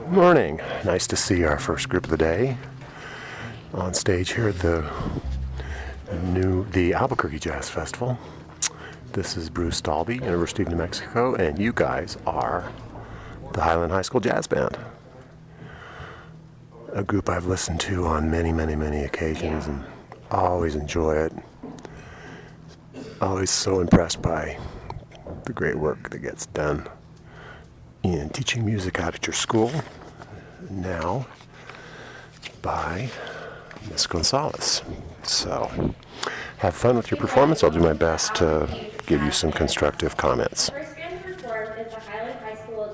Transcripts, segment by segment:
Morning. Nice to see our first group of the day on stage here at the Albuquerque Jazz Festival. This is Bruce Dalby, University of New Mexico, and you guys are the Highland High School Jazz Band. A group I've listened to on many, many, many occasions and always enjoy it. Always so impressed by the great work that gets done in teaching music out at your school, now by Miss Gonzalez. So have fun with your performance. I'll do my best to give you some constructive comments. First band to perform is the Highland High School.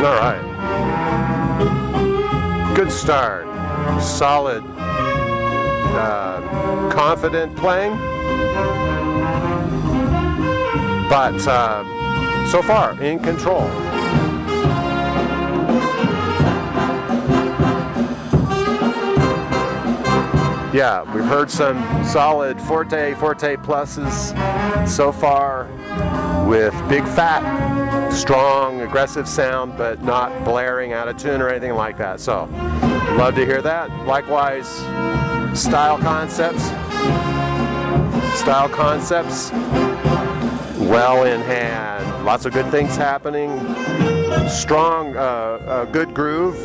All right. Good start. Solid, confident playing. But so far, in control. Yeah, we've heard some solid forte pluses so far with big fat, strong, aggressive sound, but not blaring out of tune or anything like that. So, love to hear that. Likewise, style concepts, well in hand. Lots of good things happening. Strong, good groove.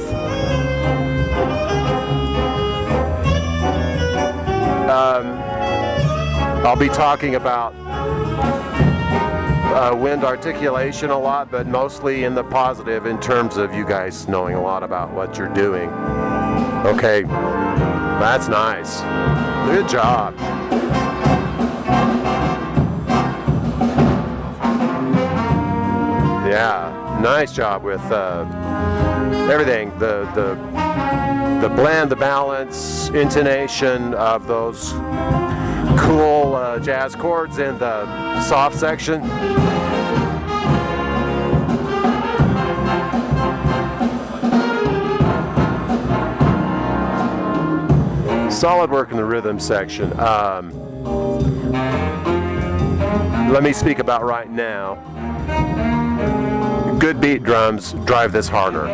I'll be talking about wind articulation a lot, but mostly in the positive in terms of you guys knowing a lot about what you're doing. Okay, that's nice. Good job. Yeah, nice job with everything. The blend, the balance, intonation of those cool jazz chords in the soft section. Solid work in the rhythm section. Let me speak about right now. Good beat drums drive this harder.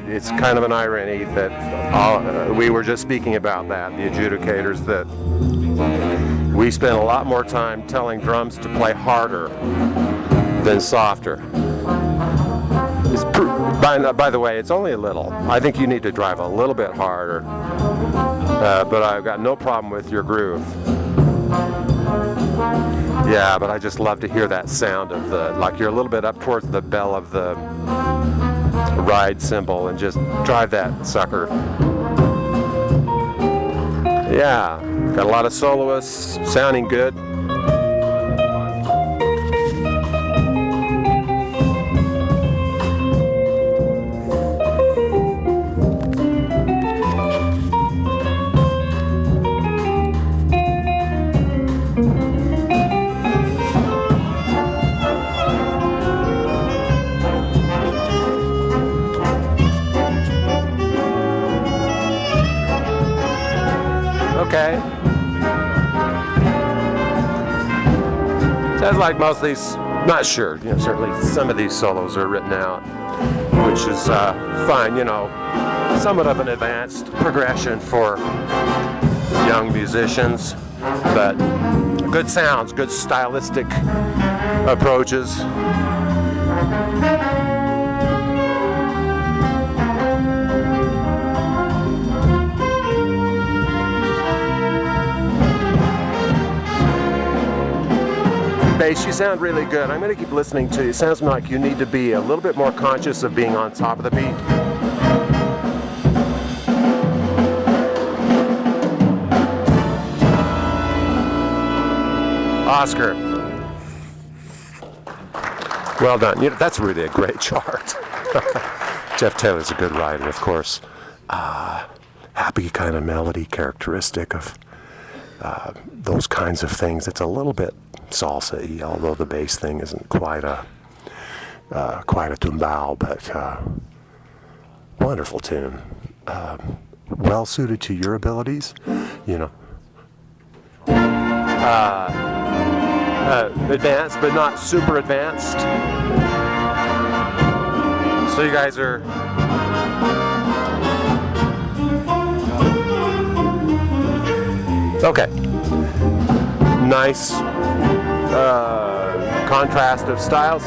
It's kind of an irony that we were just speaking about that, the adjudicators, that we spend a lot more time telling drums to play harder than softer. By the way, it's only a little. I think you need to drive a little bit harder, but I've got no problem with your groove. Yeah, but I just love to hear that sound of like you're a little bit up towards the bell of the ride cymbal and just drive that sucker. Yeah, got a lot of soloists sounding good. Okay. Sounds like most of these, not sure, certainly some of these solos are written out, which is fine, somewhat of an advanced progression for young musicians, but good sounds, good stylistic approaches. Bass, you sound really good. I'm going to keep listening to you. It sounds like you need to be a little bit more conscious of being on top of the beat. Oscar. Well done. That's really a great chart. Jeff Taylor's a good writer, of course. Happy kind of melody characteristic of those kinds of things. It's a little bit salsa-y, although the bass thing isn't quite a tumbao, but wonderful tune. Well suited to your abilities, you know. Advanced, but not super advanced. So you guys are okay. Nice contrast of styles.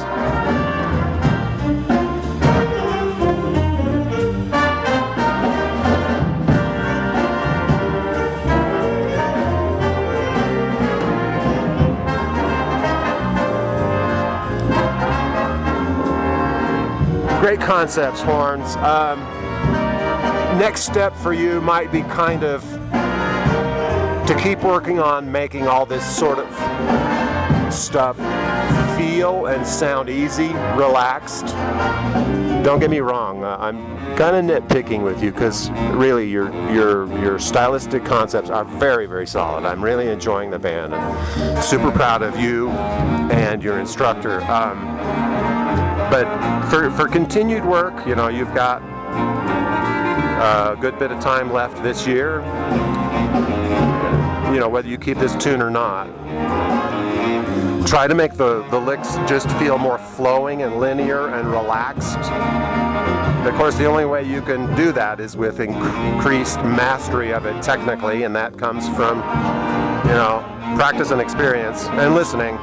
Great concepts, horns. Next step for you might be kind of to keep working on making all this sort of stuff feel and sound easy, relaxed. Don't get me wrong, I'm kind of nitpicking with you because really your stylistic concepts are very, very solid. I'm really enjoying the band and super proud of you and your instructor. But for continued work, you know, you've got a good bit of time left this year. You know, whether you keep this tune or not, try to make the licks just feel more flowing and linear and relaxed. Of course, the only way you can do that is with increased mastery of it technically, and that comes from, you know, practice and experience and listening.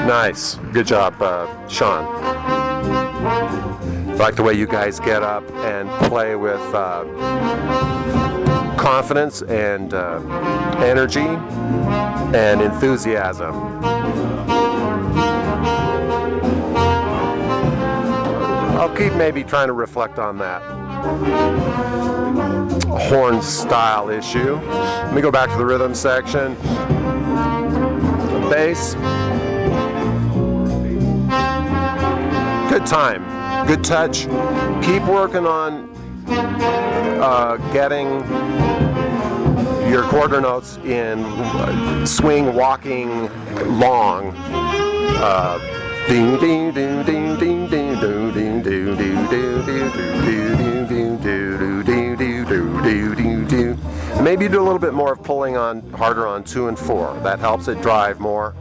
Nice. Good job, Sean. I like the way you guys get up and play with confidence and energy and enthusiasm. I'll keep maybe trying to reflect on that horn style issue. Let me go back to the rhythm section. Bass. Good time, good touch. Keep working on getting your quarter notes in swing, walking, long. Ding ding ding ding ding ding ding ding ding ding ding ding ding. Maybe do a little bit more of pulling on harder on 2 and 4. That helps it drive more.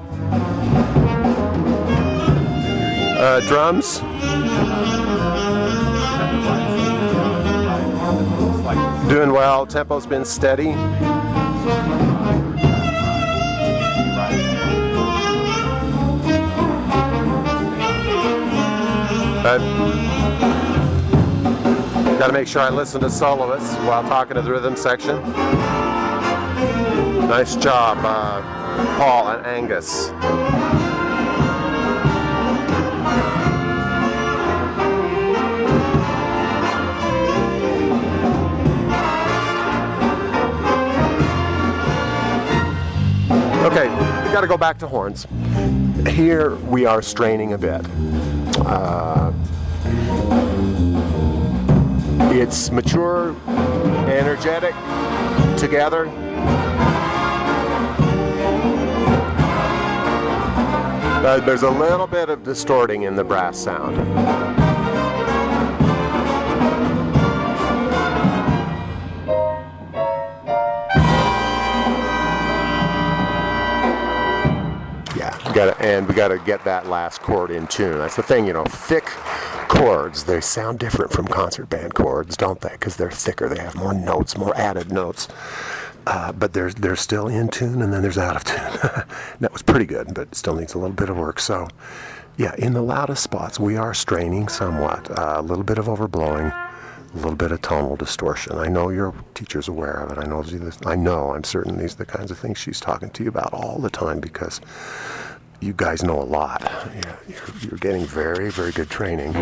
Drums. Doing well. Tempo's been steady. Got to make sure I listen to soloists while talking to the rhythm section. Nice job, Paul and Angus. Okay, we got to go back to horns. Here we are straining a bit. It's mature, energetic, together. There's a little bit of distorting in the brass sound. We got to get that last chord in tune. That's the thing, you know, thick chords, they sound different from concert band chords, don't they? Because they're thicker, they have more notes, more added notes. But they're still in tune, and then there's out of tune. That was pretty good, but still needs a little bit of work. So, yeah, in the loudest spots, we are straining somewhat. A little bit of overblowing, a little bit of tonal distortion. I know your teacher's aware of it. I'm certain these are the kinds of things she's talking to you about all the time because you guys know a lot. Yeah, you're getting very, very good training.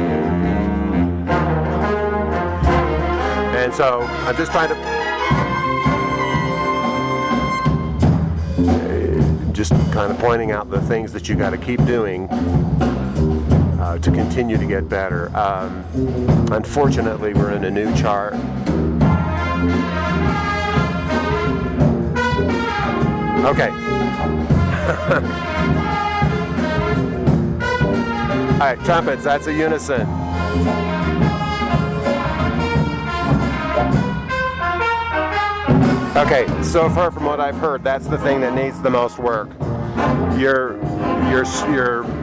And so I'm just trying to just kind of pointing out the things that you got to keep doing to continue to get better. Unfortunately, we're in a new chart. Okay. All right, trumpets, that's a unison. Okay, so far from what I've heard, that's the thing that needs the most work. You're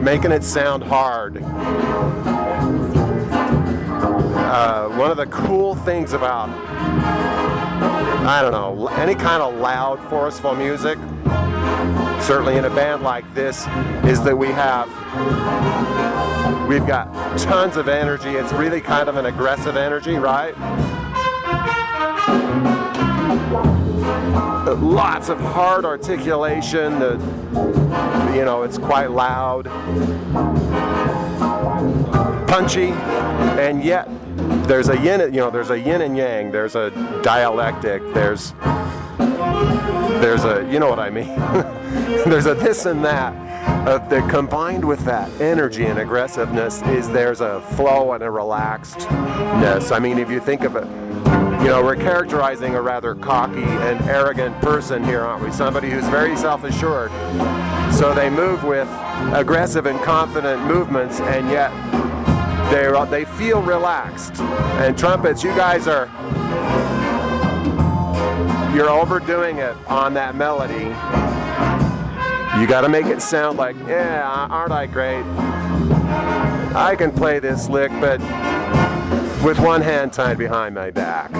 making it sound hard. One of the cool things about, I don't know, any kind of loud, forceful music, certainly in a band like this, is that we've got tons of energy. It's really kind of an aggressive energy, right? Lots of hard articulation. It's quite loud, punchy, and yet there's a yin. There's a yin and yang. There's a dialectic. There's a, you know what I mean? There's a this and that. That combined with that energy and aggressiveness there's a flow and a relaxedness. I mean, if you think of it, we're characterizing a rather cocky and arrogant person here, aren't we? Somebody who's very self-assured. So they move with aggressive and confident movements, and yet they feel relaxed. And trumpets, you're overdoing it on that melody. You got to make it sound like, yeah, aren't I great? I can play this lick, but with one hand tied behind my back.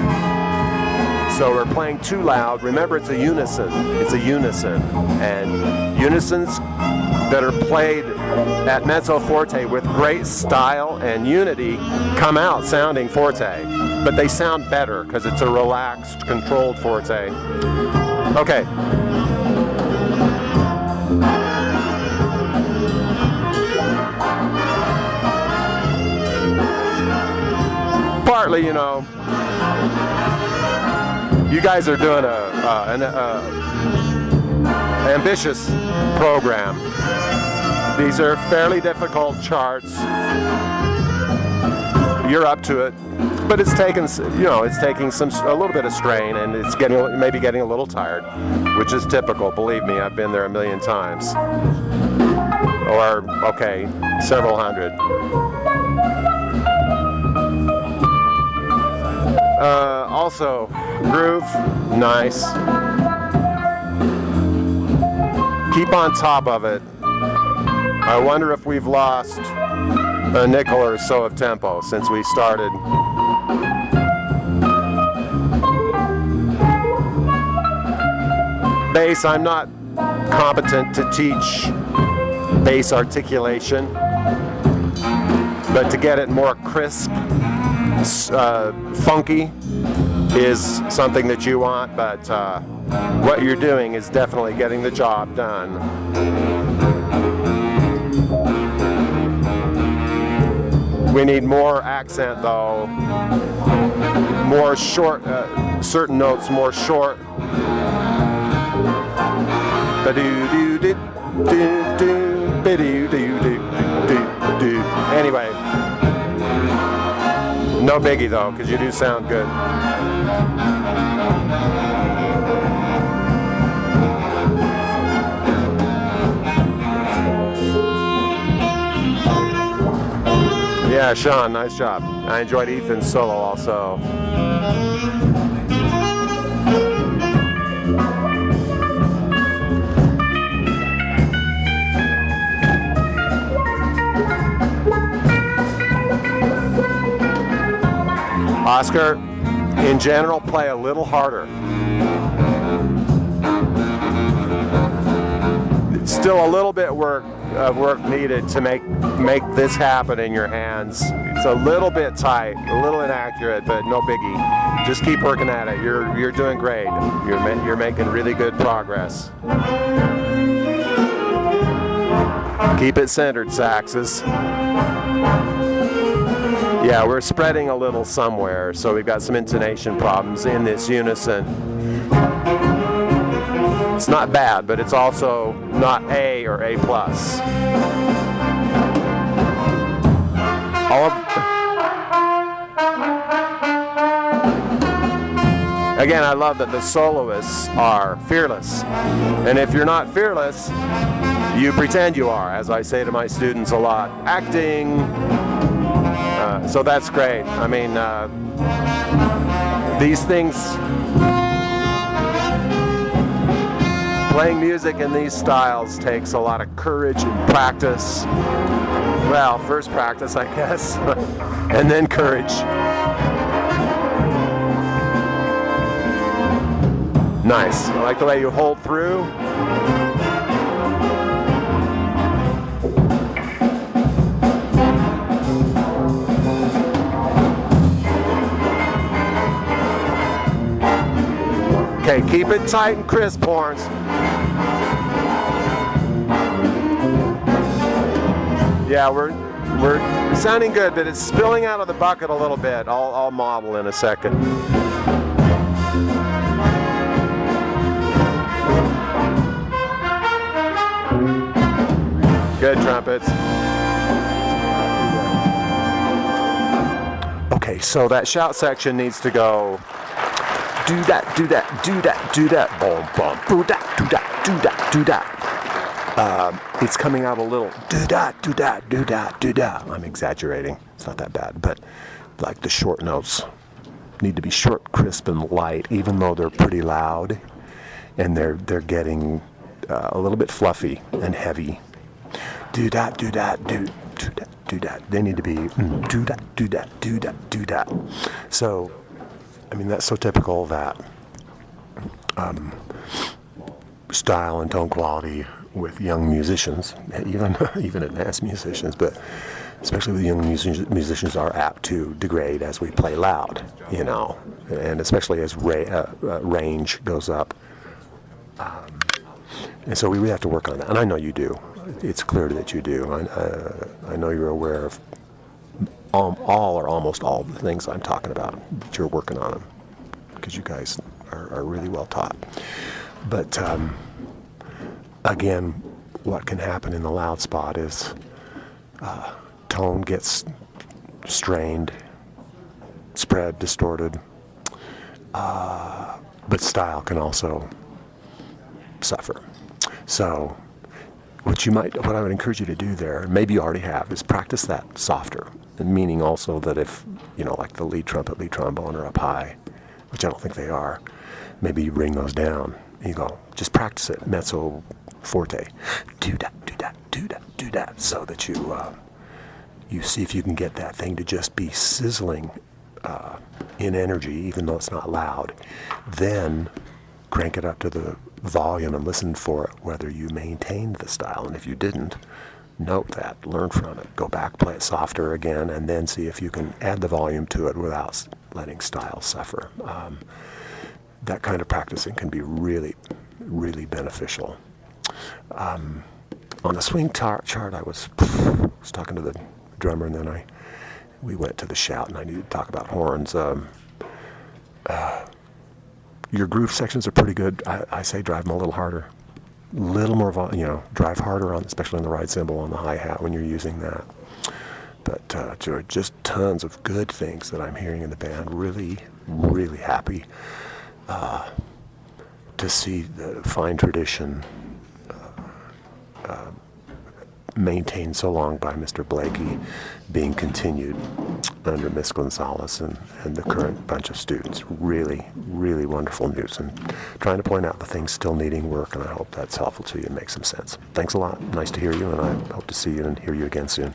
So we're playing too loud. Remember, it's a unison. It's a unison. And unisons that are played at mezzo forte with great style and unity come out sounding forte. But they sound better because it's a relaxed, controlled forte. Okay. Partly, you guys are doing an ambitious program. These are fairly difficult charts. You're up to it, but it's taking a little bit of strain, and it's maybe getting a little tired, which is typical. Believe me, I've been there a million times, or several hundred. Also, groove, nice. Keep on top of it. I wonder if we've lost a nickel or so of tempo since we started. Bass, I'm not competent to teach bass articulation, but to get it more crisp, funky is something that you want, but what you're doing is definitely getting the job done. We need more accent though, more short, certain notes more short. Anyway. No biggie though, because you do sound good. Yeah, Sean, nice job. I enjoyed Ethan's solo also. Oscar, in general, play a little harder. It's still a little bit of work needed to make this happen in your hands. It's a little bit tight, a little inaccurate, but no biggie. Just keep working at it. You're doing great. You're making really good progress. Keep it centered, saxes. Yeah, we're spreading a little somewhere, so we've got some intonation problems in this unison. It's not bad, but it's also not A or A+. Again, I love that the soloists are fearless. And if you're not fearless, you pretend you are, as I say to my students a lot. Acting, so that's great. I mean, these things, playing music in these styles takes a lot of courage and practice. Well, first practice, I guess, and then courage. Nice. I like the way you hold through. Okay, keep it tight and crisp, horns. Yeah, we're sounding good, but it's spilling out of the bucket a little bit. I'll model in a second. Good trumpets. Okay, so that shout section needs to go do that, do that, do that, do that, boom, boom, do that, do that, do that, do that. It's coming out a little do that, do that, do that, do that. I'm exaggerating. It's not that bad, but like the short notes need to be short, crisp, and light, even though they're pretty loud, and they're getting a little bit fluffy and heavy. Do that, do that, do that, do that. They need to be do that, do that, do that, do that. So, I mean, that's so typical of that style and tone quality with young musicians, even advanced musicians, but especially with young musicians are apt to degrade as we play loud, you know, and especially as range goes up. And so we really have to work on that, and I know you do. It's clear that you do. I know you're aware of all or almost all of the things I'm talking about, that you're working on them, because you guys are really well taught. But again, what can happen in the loud spot is tone gets strained, spread, distorted, but style can also suffer. So what I would encourage you to do there, maybe you already have, is practice that softer, meaning also that if, you know, like the lead trumpet, lead trombone are up high, which I don't think they are, maybe you bring those down. You go, just practice it, mezzo forte. Do that, do that, do that, do that, so that you see if you can get that thing to just be sizzling in energy, even though it's not loud. Then crank it up to the volume and listen for it, whether you maintained the style. And if you didn't, note that, learn from it, go back, play it softer again, and then see if you can add the volume to it without letting style suffer. That kind of practicing can be really, really beneficial. On the swing chart, I was talking to the drummer, and then we went to the shout, and I needed to talk about horns. Your groove sections are pretty good. I say drive them a little harder, a little more drive harder on, especially on the ride cymbal, on the hi-hat when you're using that. But there are just tons of good things that I'm hearing in the band. Really, really happy to see the fine tradition maintained so long by Mr. Blakey being continued under Miss Gonzalez and the current bunch of students. Really, really wonderful news, and trying to point out the things still needing work, and I hope that's helpful to you and makes some sense. Thanks a lot. Nice to hear you, and I hope to see you and hear you again soon.